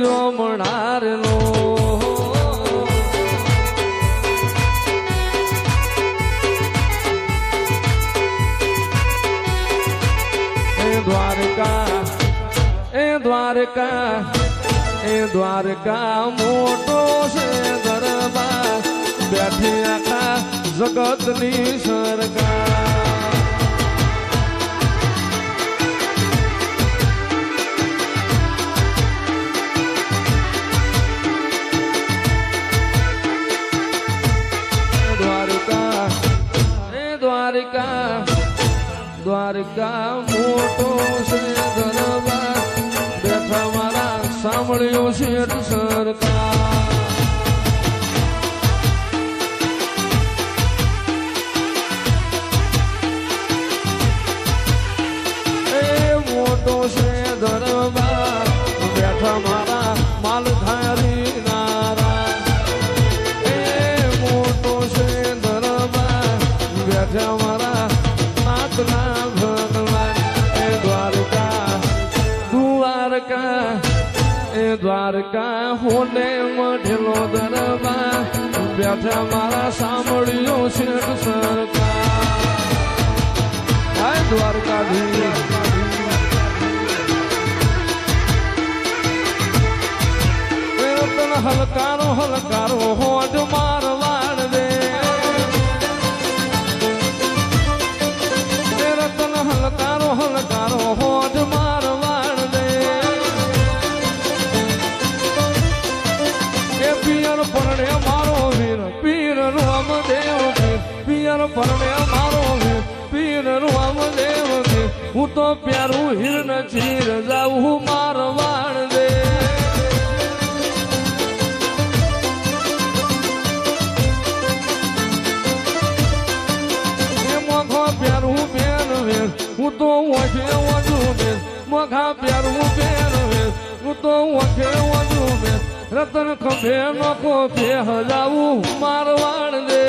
દરિયો મળારનો દ્વારકા મોટો છે દરબાર બેઠી આખા જગતની સરકાર દ્વારકા મોટો છે દરબાર બેઠા મારા સાંભળ્યો શેઠ સરકાર એ મોટો છે દરબાર બેઠા મારા માલધારી નારા એ મોટો છે દરબાર બેઠા મારા નાથના ભગવાન એ દ્વારકા હોને મઢેલો દરબાર બેઠા મારા સાંભળ્યો શેઠ સરકાર દ્વારકાધીશ તન હલકારો હલકારો હોજ મારવાડ દે રતન હલકારો હલકારો હોજ મારવાડ દે એ પિયર પરણે મારો વીર પીર રામદેવ વીર પિયર પરણે મારો વીર પીર રામદેવ વીર હું તો પ્યારું હિરણ ચીર જાઉં મારવાડ દે હું તો ઓછે વધુ બેસ મઘા પ્યારું પેર વેસ હું તો ઓછે વધુ બેસ રતન ખંભે નખો પે હજાવું મારવાડ દે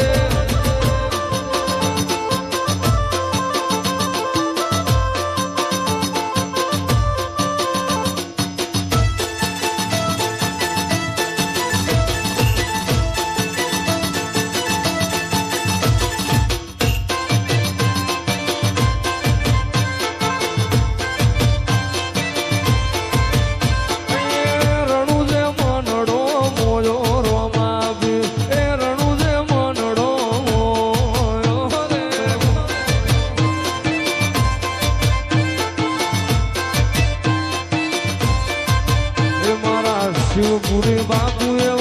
શિવપુરી બાપુએ